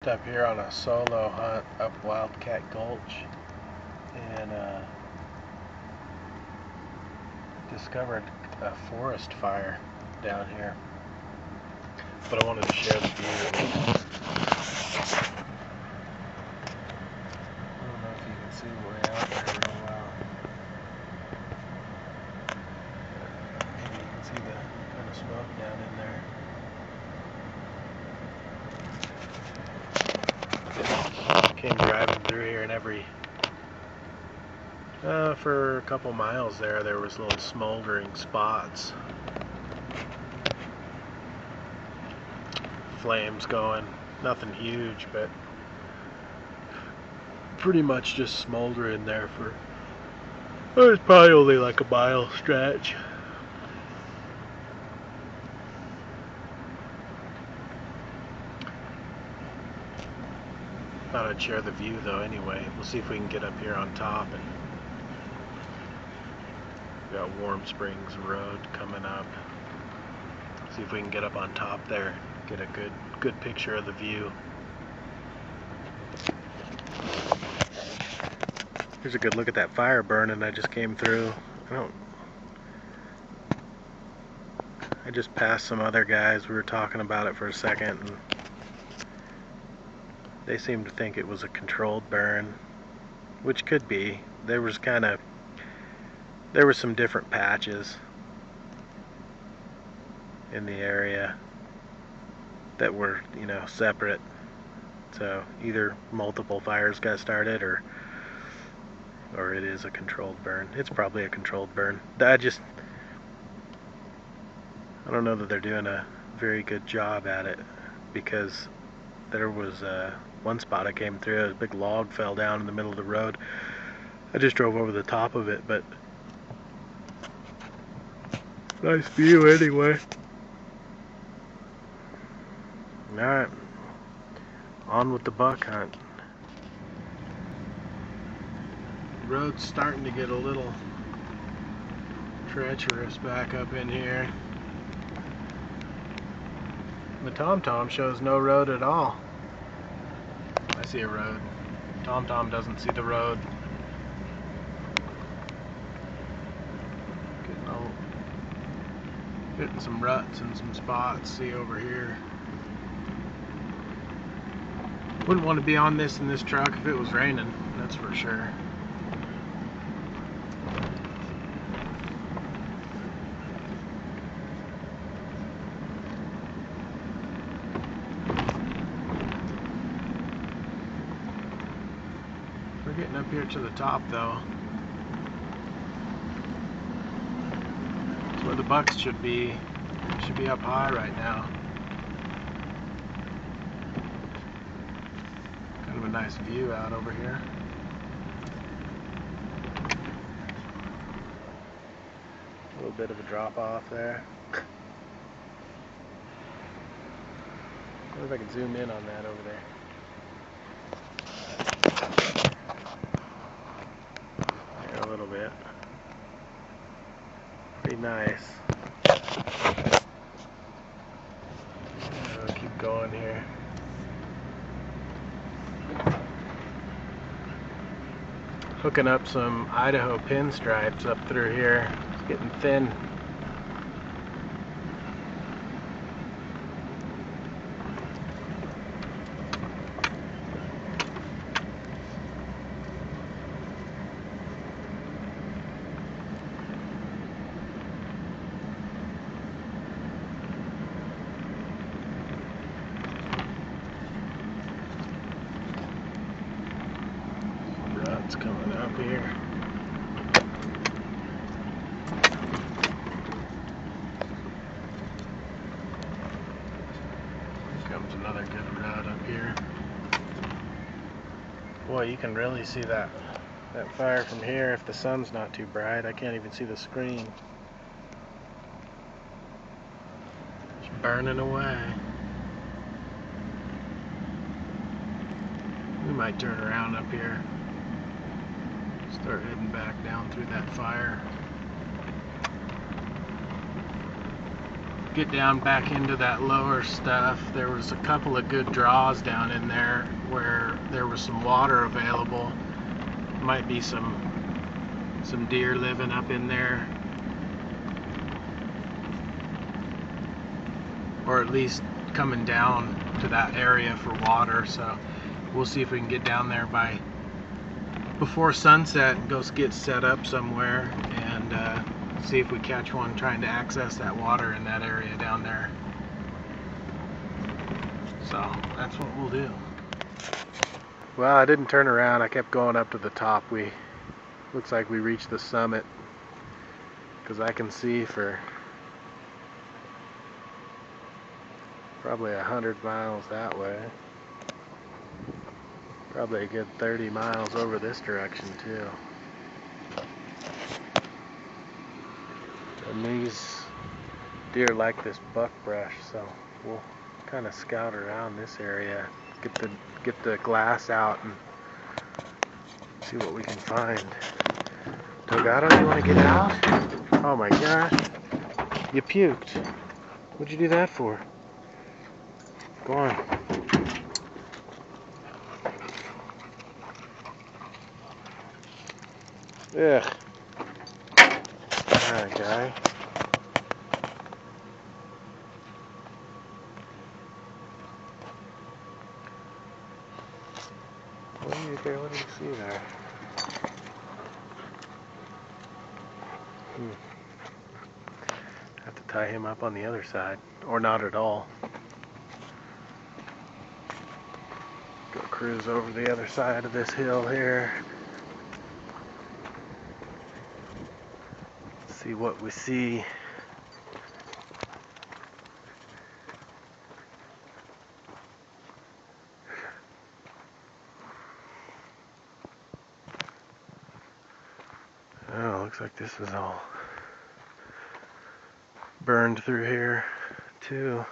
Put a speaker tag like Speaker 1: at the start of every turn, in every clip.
Speaker 1: Up here on a solo hunt up Wildcat Gulch and discovered a forest fire down here, but I wanted to share the view. I don't know if you can see way out there real well. Maybe you can see the kind of smoke down in there. Came driving through here, and for a couple miles there was little smoldering spots, flames going, nothing huge, but pretty much just smoldering there for, it was probably only like a mile stretch. Thought I'd share the view though anyway. We'll see if we can get up here on top, and we got Warm Springs Road coming up. See if we can get up on top there, get a good picture of the view. Here's a good look at that fire burning I just came through. I just passed some other guys. We were talking about it for a second, and they seemed to think it was a controlled burn, which could be. There were some different patches in the area that were, separate. So either multiple fires got started, or it is a controlled burn. It's probably a controlled burn. I don't know that they're doing a very good job at it, because there was one spot I came through, a big log fell down in the middle of the road. I just drove over the top of it, but nice view anyway. Alright, on with the buck hunt. The road's starting to get a little treacherous back up in here. The TomTom shows no road at all. I see a road. TomTom doesn't see the road. Hitting some ruts and some spots. See over here. Wouldn't want to be on this in this truck if it was raining, that's for sure. We're getting up here to the top though. That's where the bucks should be. They should be up high right now. Kind of a nice view out over here. A little bit of a drop off there. I wonder if I can zoom in on that over there. A little bit. Pretty nice. I'll keep going here. Hooking up some Idaho pinstripes up through here. It's getting thin. Ruts coming up here. Here comes another good rut up here. Boy, you can really see that fire from here if the sun's not too bright. I can't even see the screen. It's burning away. We might turn around up here. Start heading back down through that fire. get down back into that lower stuff. There was a couple of good draws down in there where there was some water available. Might be some deer living up in there, or at least coming down to that area for water. So we'll see if we can get down there by before sunset and go get set up somewhere and see if we catch one trying to access that water in that area down there. So that's what we'll do. Well, I didn't turn around. I kept going up to the top. Looks like we reached the summit, because I can see for probably 100 miles that way. Probably a good 30 miles over this direction too. And these deer like this buckbrush, so we'll kind of scout around this area, get the glass out and see what we can find. Delgado, you want to get out? Oh my gosh, you puked. What'd you do that for? Go on. Ugh. Alright, guy. What do you see there? Have to tie him up on the other side, or not at all. Go cruise over the other side of this hill here. See what we see. Oh, looks like this is all burned through here too.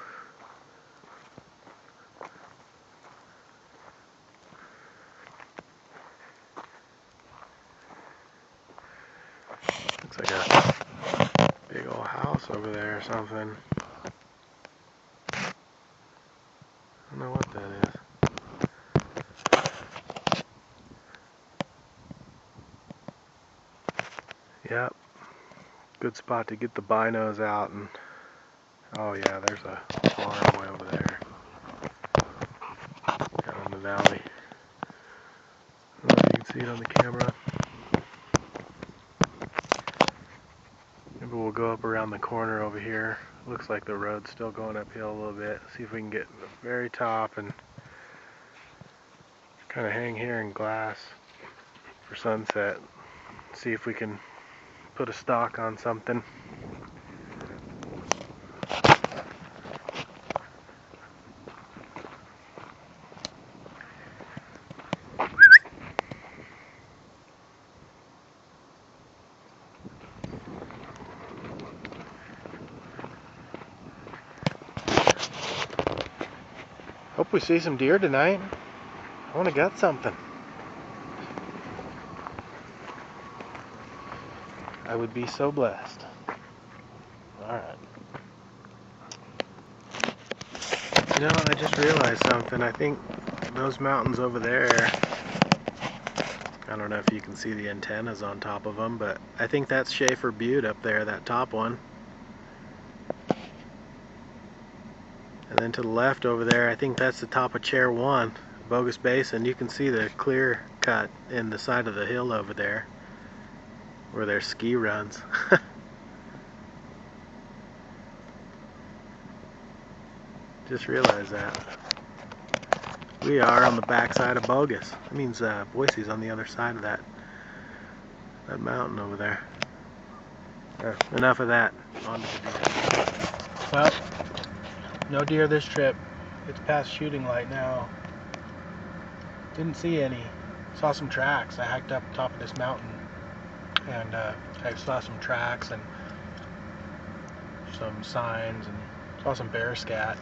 Speaker 1: Looks like a big old house over there or something. I don't know what that is. Yep. Good spot to get the binos out. And oh yeah, there's a farm way over there. Down in the valley. I don't know if you can see it on the camera. Maybe we'll go up around the corner over here. Looks like the road's still going uphill a little bit. See if we can get to the very top and kind of hang here in glass for sunset. See if we can put a stock on something. Hope we see some deer tonight. I want to get something. I would be so blessed. Alright. You know, I just realized something. I think those mountains over there, I don't know if you can see the antennas on top of them, but I think that's Schaefer Butte up there, that top one. And then to the left over there, I think that's the top of Chair 1, Bogus Basin. You can see the clear cut in the side of the hill over there, where there's ski runs. Just realized that. We are on the backside of Bogus. That means Boise's on the other side of that mountain over there. Enough of that. On to the deer. Well, no deer this trip. It's past shooting light now. Didn't see any. Saw some tracks. I hiked up top of this mountain and I saw some tracks and some signs and saw some bear scat.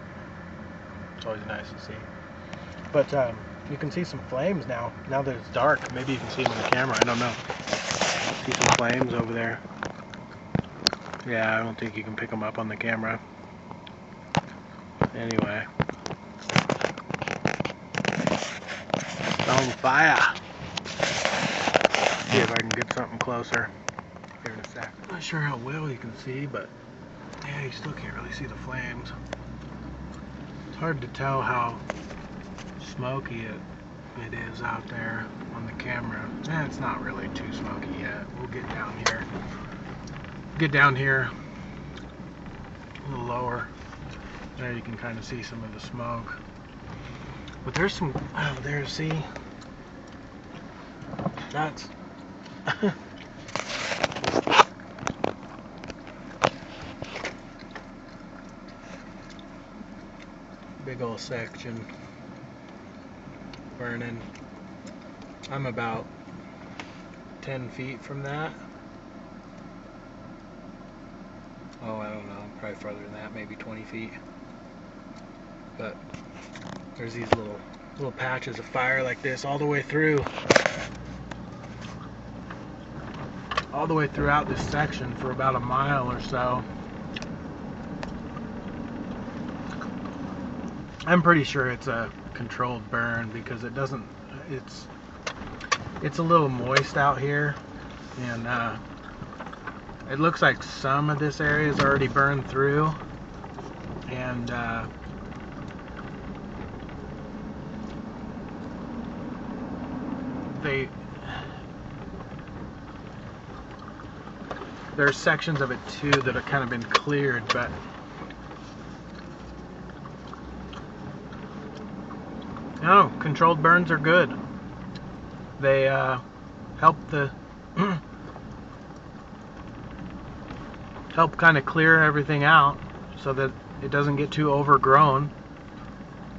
Speaker 1: It's always nice to see. But you can see some flames now. Now that it's dark, maybe you can see them on the camera. I don't know. See some flames over there. Yeah, I don't think you can pick them up on the camera. Anyway. On fire. See if I can get something closer here in a sec. I'm not sure how well you can see, but yeah, you still can't really see the flames. It's hard to tell how smoky it is out there on the camera. It's not really too smoky yet. We'll get down here. Get down here a little lower. There you can kind of see some of the smoke. But there's some, oh, there, see? That's big old section burning. I'm about 10 feet from that. Oh, I don't know, probably further than that, maybe 20 feet. But there's these little patches of fire like this all the way through. All the way throughout this section for about a mile or so. I'm pretty sure it's a controlled burn because it doesn't, it's a little moist out here, and it looks like some of this area is already burned through, and there's sections of it too that have kind of been cleared, but no, controlled burns are good. They help help kind of clear everything out so that it doesn't get too overgrown.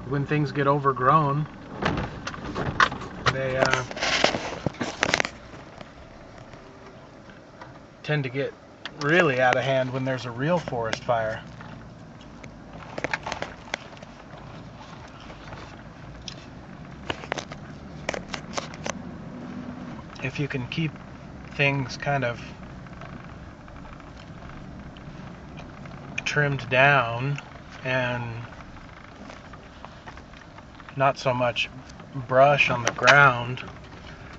Speaker 1: When things get overgrown, they tend to get really out of hand when there's a real forest fire. If you can keep things kind of trimmed down and not so much brush on the ground,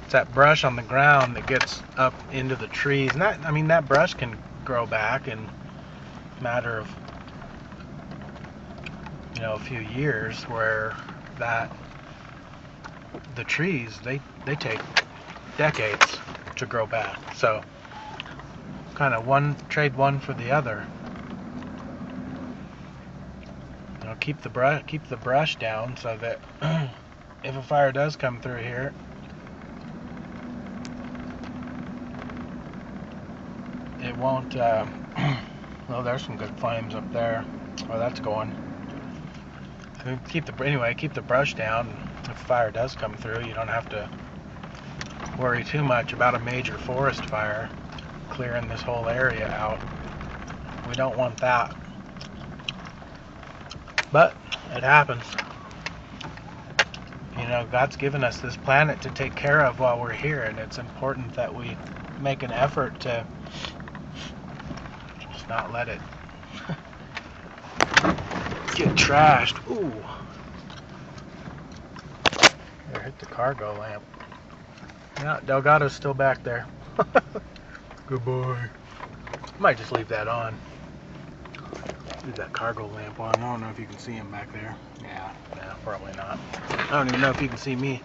Speaker 1: it's that brush on the ground that gets up into the trees. And that, I mean, that brush can grow back in a matter of, you know, a few years, where the trees, they take decades to grow back. So kind of trade one for the other. You know, keep the brush down so that if a fire does come through here, it won't well, there's some good flames up there. Oh, that's going. So keep the brush down. If a fire does come through, you don't have to worry too much about a major forest fire clearing this whole area out. We don't want that. But it happens. You know, God's given us this planet to take care of while we're here, and it's important that we make an effort to just not let it get trashed. Ooh. There, hit the cargo lamp. Yeah, Delgado's still back there. Good boy. Might just leave that on. Leave that cargo lamp on. I don't know if you can see him back there. Yeah, no, probably not. I don't even know if you can see me.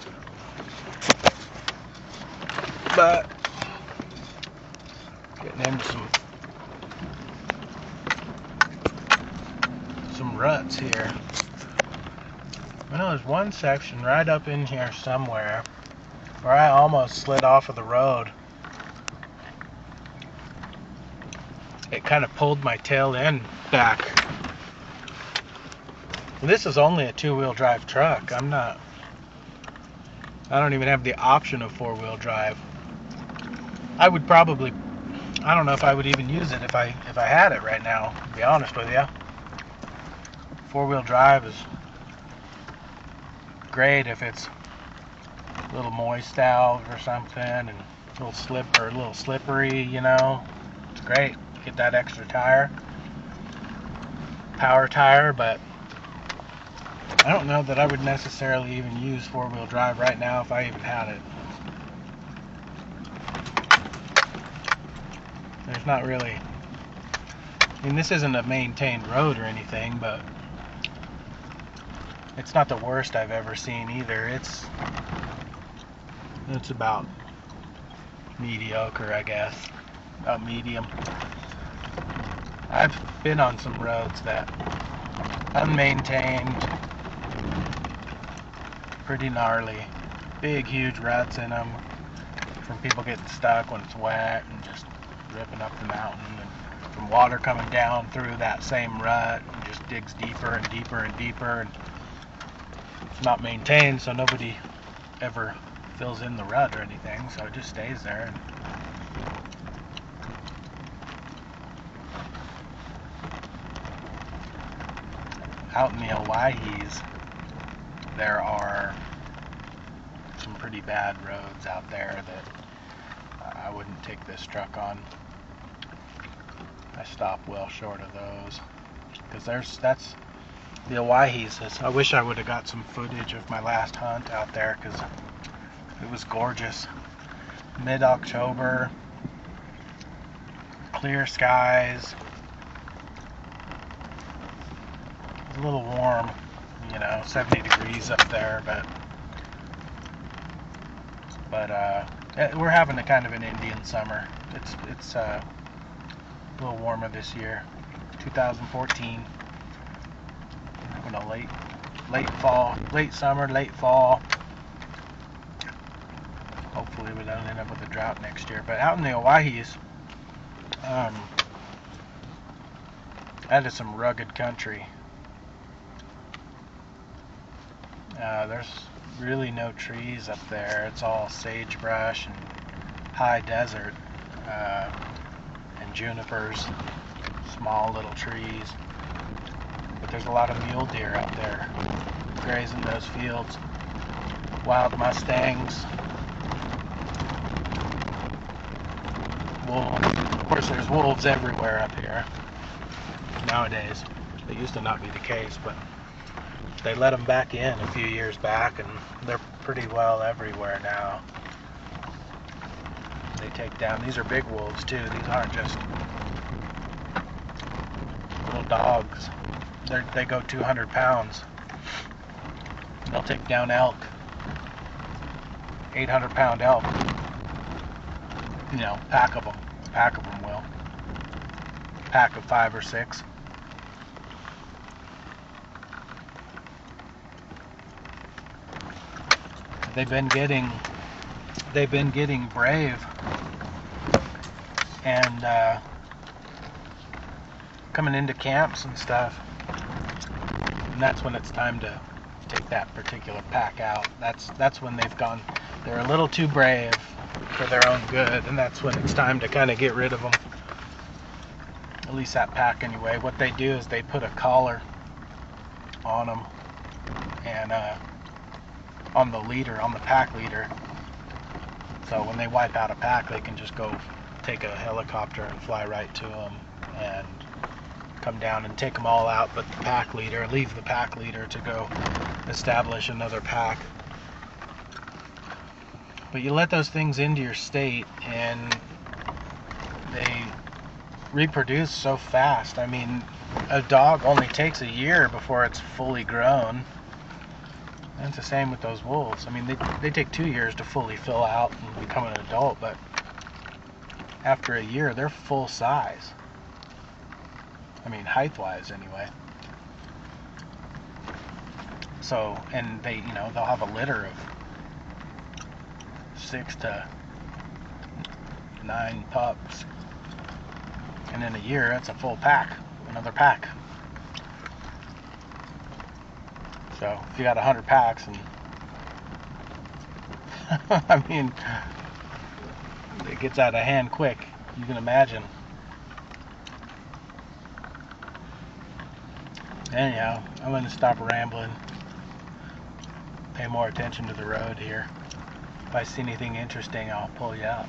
Speaker 1: But getting into some ruts here. I know there's one section right up in here somewhere where I almost slid off of the road. It kind of pulled my tail end back. And this is only a two-wheel drive truck. I don't even have the option of four-wheel drive. I would probably, I don't know if I would even use it if I had it right now, to be honest with you. Four-wheel drive is great if it's a little moist out or something, and a little slippery, you know. It's great. Get that extra tire, power tire, but I don't know that I would necessarily even use four-wheel drive right now if I even had it. There's not really, I mean, this isn't a maintained road or anything, but it's not the worst I've ever seen either. It's about mediocre, I guess. About medium. I've been on some roads that unmaintained, pretty gnarly, big huge ruts in them from people getting stuck when it's wet and just ripping up the mountain, and from water coming down through that same rut and just digs deeper and deeper and deeper, and it's not maintained, so nobody ever fills in the rut or anything, so it just stays there. Out in the Owaihes, there are some pretty bad roads out there that I wouldn't take this truck on. I stop well short of those, because that's the Owaihes. I wish I would have got some footage of my last hunt out there, because it was gorgeous. Mid-October, clear skies. It's a little warm, 70 degrees up there, but we're having a kind of an Indian summer. It's a little warmer this year. 2014. Having a late fall, late summer, late fall. Hopefully we don't end up with a drought next year. But out in the Owaihes, that is some rugged country. There's really no trees up there. It's all sagebrush and high desert, and junipers, small little trees. But there's a lot of mule deer out there grazing those fields. Wild mustangs. Wolves. Of course, there's wolves everywhere up here nowadays. It used to not be the case, but they let them back in a few years back, and they're pretty well everywhere now. They take down, these are big wolves too, these aren't just little dogs. They go 200 pounds. They'll take down elk, 800-pound elk. Pack of them will. Pack of 5 or 6. They've been getting brave and coming into camps and stuff, and that's when it's time to take that particular pack out. That's when they're a little too brave for their own good, and that's when it's time to kind of get rid of them. At least that pack anyway. What they do is they put a collar on them, and on the leader, on the pack leader, so when they wipe out a pack, they can just go take a helicopter and fly right to them and come down and take them all out, but the pack leader, leave the pack leader to go establish another pack. But you let those things into your state and they reproduce so fast. I mean, a dog only takes a year before it's fully grown. And it's the same with those wolves. I mean, they take 2 years to fully fill out and become an adult, but after a year, they're full size. I mean, height-wise, anyway. So, and they'll have a litter of 6 to 9 pups. And in a year, that's a full pack, another pack. So if you got 100 packs, and I mean, it gets out of hand quick, you can imagine. Anyhow, I'm going to stop rambling, pay more attention to the road here. If I see anything interesting, I'll pull you out.